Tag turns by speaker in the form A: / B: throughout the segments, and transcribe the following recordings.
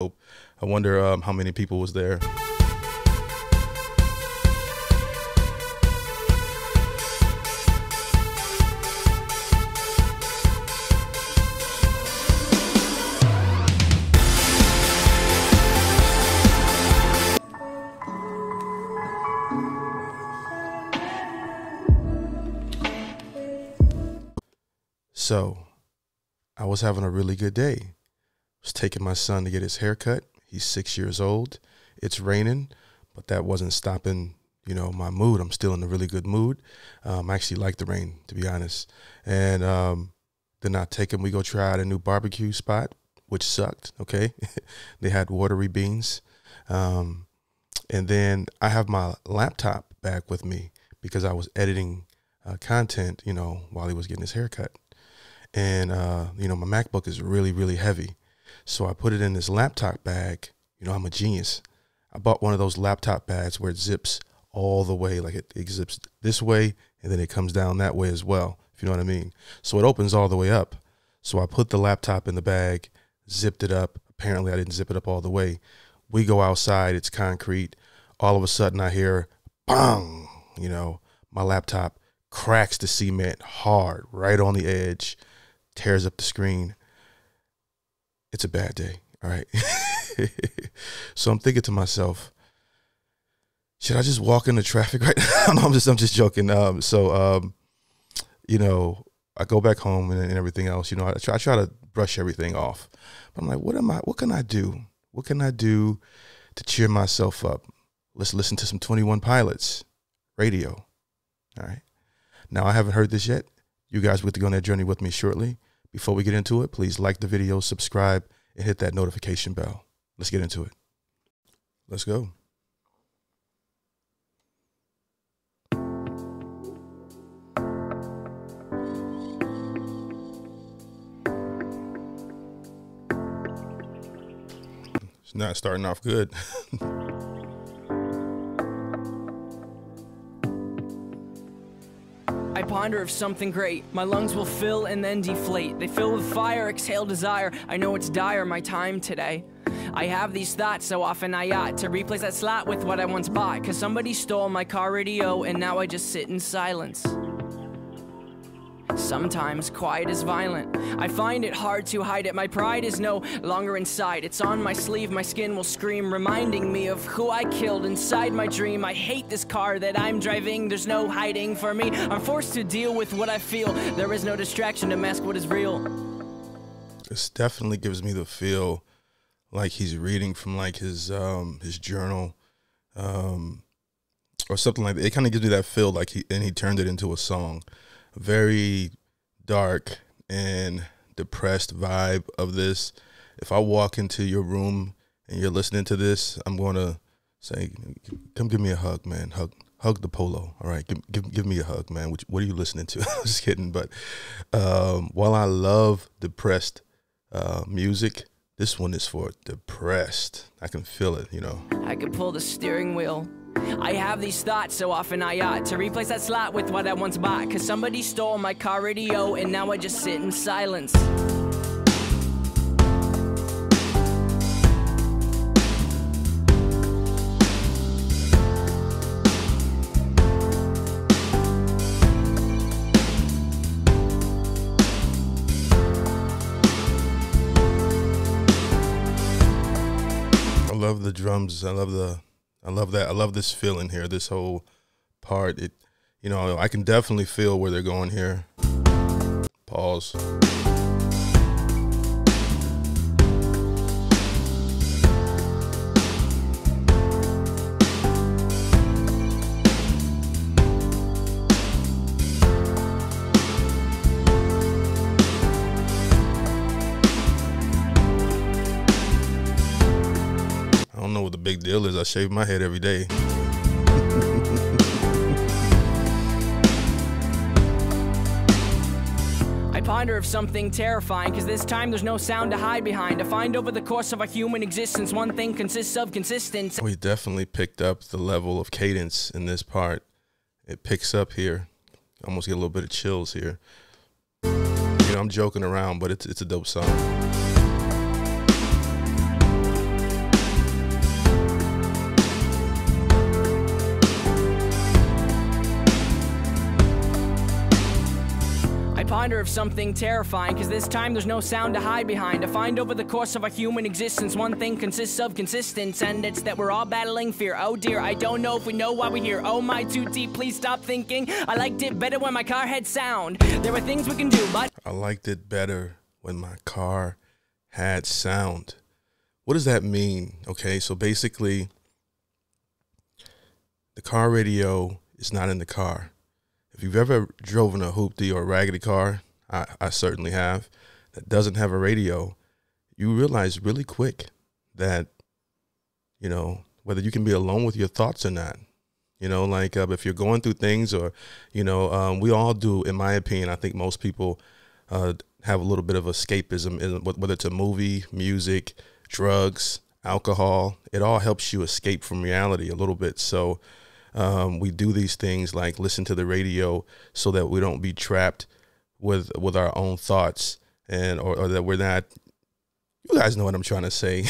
A: I wonder how many people was there. So I was having a really good day. I was taking my son to get his hair cut. He's 6 years old. It's raining, but that wasn't stopping, my mood. I'm still in a really good mood. I actually like the rain, to be honest. And then I take him, we go try out a new barbecue spot, which sucked, okay? They had watery beans. And then I have my laptop back with me because I was editing content, while he was getting his hair cut. And, my MacBook is really, really heavy. So I put it in this laptop bag. I'm a genius. I bought one of those laptop bags where it zips all the way, like it zips this way, and then it comes down that way as well, if you know what I mean. So it opens all the way up. So I put the laptop in the bag, zipped it up. Apparently I didn't zip it up all the way. We go outside, it's concrete. All of a sudden I hear, bang, my laptop cracks the cement hard, right on the edge, tears up the screen. It's a bad day, all right? So I'm thinking to myself, should I just walk into traffic right now? No, I'm just joking. I go back home and everything else. I try to brush everything off. But I'm like, what can I do? What can I do to cheer myself up? Let's listen to some 21 Pilots radio. All right. Now, I haven't heard this yet. You guys will get to go on that journey with me shortly. Before we get into it, please like the video, subscribe, and hit that notification bell. Let's get into it. Let's go. It's not starting off good.
B: I ponder of something great. My lungs will fill and then deflate. They fill with fire, exhale desire. I know it's dire, my time today. I have these thoughts so often I ought to replace that slot with what I once bought. Cause somebody stole my car radio and now I just sit in silence. Sometimes quiet is violent. I find it hard to hide it. My pride is no longer inside. It's on my sleeve, my skin will scream, reminding me of who I killed inside my dream. I hate this car that I'm driving. There's no hiding for me. I'm forced to deal with what I feel. There is no distraction to mask what is real.
A: This definitely gives me the feel like he's reading from like his journal, or something like that. It kind of gives me that feel like he turned it into a song. Very dark and depressed vibe of this. If I walk into your room and you're listening to this, I'm going to say, come give me a hug, man. Hug the Polo. All right. Give me a hug, man. What are you listening to? I'm just kidding. But while I love depressed music, this one is for depressed. I can feel it,
B: I could pull the steering wheel. I have these thoughts so often I ought to replace that slot with what I once bought. Cause somebody stole my car radio and now I just sit in silence.
A: I love the drums. I love that. I love this feeling here, this whole part. I can definitely feel where they're going here. Pause. I don't know what the big deal is. I shave my head every day.
B: I ponder of something terrifying, cause this time there's no sound to hide behind. I find over the course of our human existence, one thing consists of consistency.
A: We definitely picked up the level of cadence in this part. It picks up here. Almost get a little bit of chills here. I'm joking around, but it's a dope song.
B: ponder of something terrifying, cause this time there's no sound to hide behind. I find over the course of our human existence, one thing consists of consistence, and it's that we're all battling fear. Oh dear, I don't know if we know why we're here. Oh my, too deep, please stop thinking. I liked it better when my car had sound. There are things we can do, but
A: I liked it better when my car had sound. What does that mean? Okay, so basically, the car radio is not in the car. If you've ever driven a hoopty or a raggedy car, I certainly have, that doesn't have a radio, you realize really quick that, you know, whether you can be alone with your thoughts or not. You know, like if you're going through things, or, you know, we all do, in my opinion. I think most people have a little bit of escapism, whether it's a movie, music, drugs, alcohol. It all helps you escape from reality a little bit. So we do these things like listen to the radio so that we don't be trapped with our own thoughts, and or that we're not. You guys know what I'm trying to say.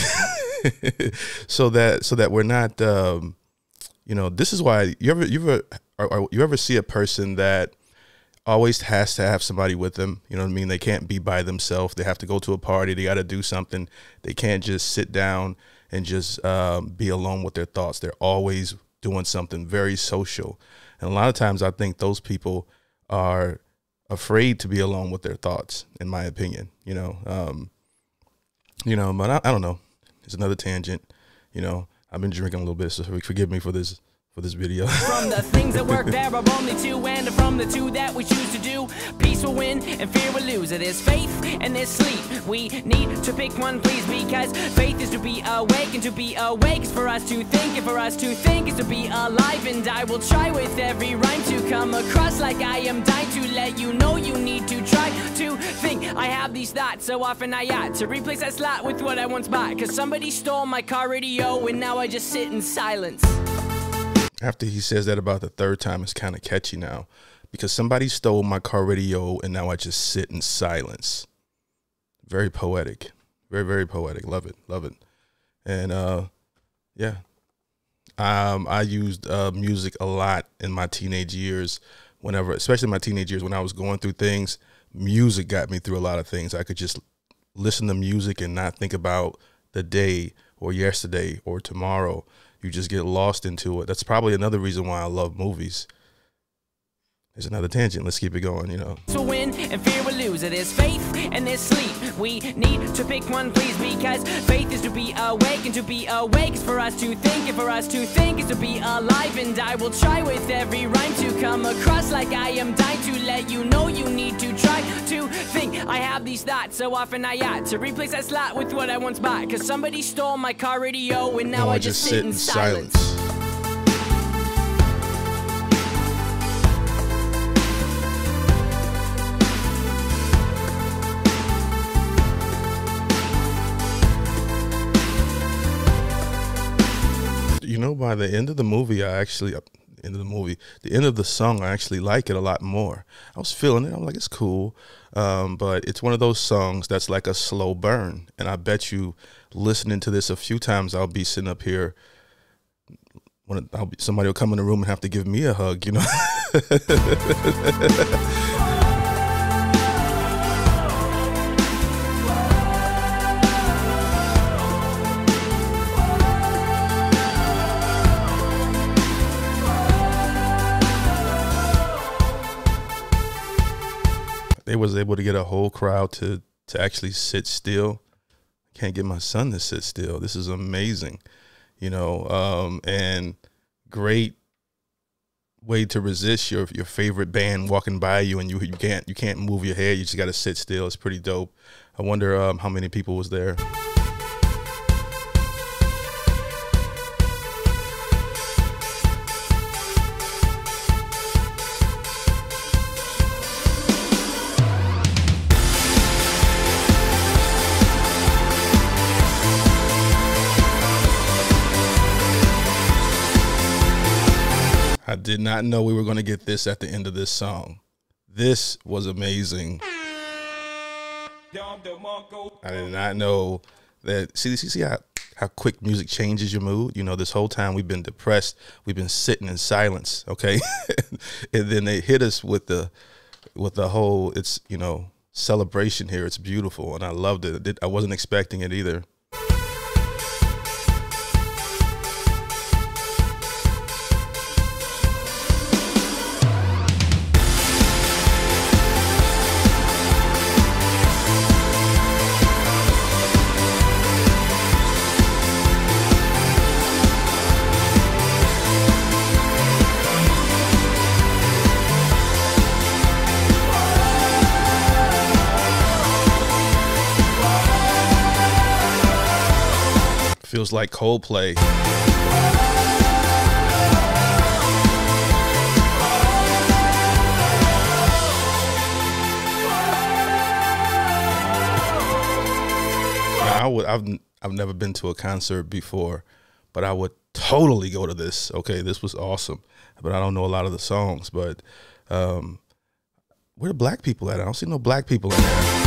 A: so that we're not. You know, this is why you ever see a person that always has to have somebody with them. You know what I mean? They can't be by themselves. They have to go to a party. They got to do something. They can't just sit down and just be alone with their thoughts. They're always doing something very social. And a lot of times I think those people are afraid to be alone with their thoughts, in my opinion, you know, but I don't know. It's another tangent. You know, I've been drinking a little bit, so forgive me for this video.
B: From the things that work, there are only two, and from the two that we choose to do, peace will win and fear will lose. There's faith and there's sleep. We need to pick one, please, because faith is to be awake, and to be awake is for us to think, and for us to think is to be alive. And I will try with every rhyme to come across like I am dying to let you know you need to try to think. I have these thoughts so often I ought to replace that slot with what I once bought, cause somebody stole my car radio and now I just sit in silence.
A: After he says that about the third time, it's kind of catchy now, because somebody stole my car radio and now I just sit in silence. Very poetic. Very, very poetic. Love it. Love it. And yeah, I used music a lot in my teenage years. Especially my teenage years, when I was going through things, music got me through a lot of things. I could just listen to music and not think about the day or yesterday or tomorrow. You just get lost into it. That's probably another reason why I love movies. There's another tangent. Let's keep it going, you know.
B: So win and fear will lose. There's faith and there's sleep. We need to pick one, please, because faith is to be awake, and to be awake is for us to think, and for us to think is to be alive. And I will try with every rhyme to come across like I am dying to let you know you need to try to think. I have these thoughts so often I ought to replace that slot with what I once bought, cause somebody stole my car radio and now I just sit in silence.
A: You know, by the end of the movie, the end of the song, I actually like it a lot more. I was feeling it. I'm like, it's cool. But it's one of those songs that's like a slow burn. And I bet you listening to this a few times, I'll be sitting up here. Somebody will come in the room and have to give me a hug, you know. They was able to get a whole crowd to actually sit still. Can't get my son to sit still. This is amazing, you know, and great way to resist your favorite band walking by you, and you can't move your head. You just got to sit still. It's pretty dope. I wonder how many people was there. I did not know we were going to get this at the end of this song. This was amazing. I did not know that. See how quick music changes your mood? You know, this whole time we've been depressed. We've been sitting in silence, okay? And then they hit us with the with the whole, it's, you know, celebration here. It's beautiful, and I loved it. I wasn't expecting it either. Feels like Coldplay. I've never been to a concert before, but I would totally go to this. Okay, this was awesome, but I don't know a lot of the songs. But where the black people at? I don't see no black people in there.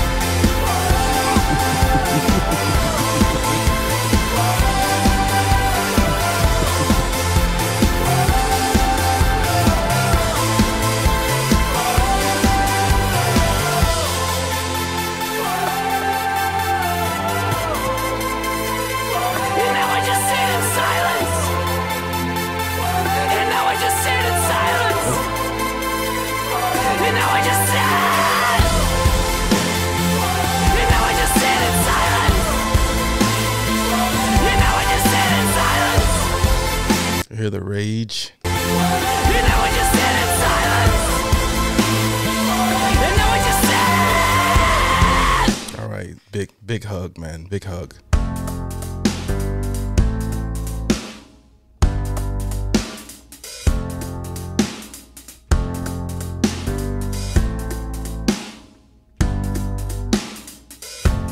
A: Hear the rage.
B: And now I just sit in silence. And now I just sit.
A: All right, big hug, man, big hug.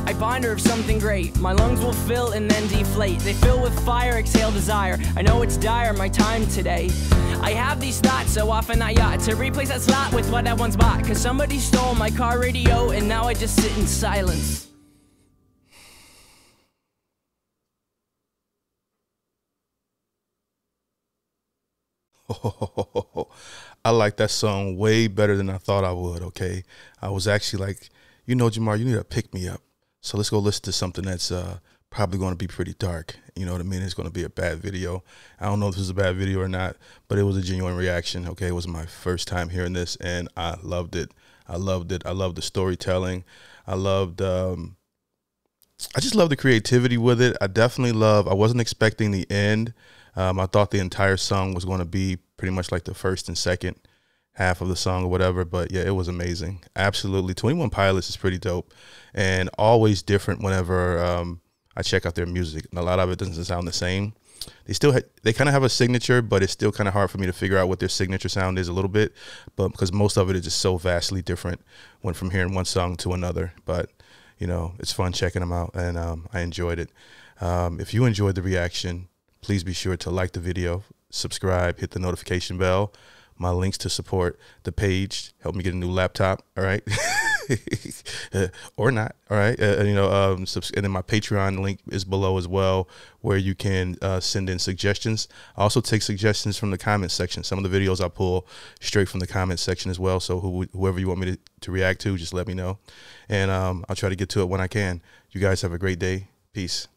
B: I binder of something great. My lungs will fill and then deflate. They fill with fire, exhale desire. I know it's dire, my time today. I have these thoughts so often I ought to replace that slot with what I once bought. Cause somebody stole my car radio and now I just sit in silence.
A: I like that song way better than I thought I would, okay? I was actually like, you know, Jamar, you need to pick me up. So let's go listen to something that's probably going to be pretty dark. You know what I mean? It's going to be a bad video. I don't know if this is a bad video or not, but it was a genuine reaction, okay? It was my first time hearing this, and I loved it. I loved it. I loved the storytelling. I loved, I just love the creativity with it. I wasn't expecting the end. I thought the entire song was going to be pretty much like the first and second half of the song or whatever, but yeah, it was amazing. Absolutely. 21 Pilots is pretty dope and always different whenever I check out their music. And a lot of it doesn't sound the same. They kind of have a signature, but it's still kind of hard for me to figure out what their signature sound is a little bit, but because most of it is just so vastly different when from hearing one song to another. But you know, it's fun checking them out, and I enjoyed it. If you enjoyed the reaction, please be sure to like the video, subscribe, hit the notification bell. My links to support the page help me get a new laptop. All right. Or not. All right. You know, and then my Patreon link is below as well, where you can send in suggestions. I also take suggestions from the comment section. Some of the videos I pull straight from the comment section as well. So whoever you want me to react to, just let me know. And I'll try to get to it when I can. You guys have a great day. Peace.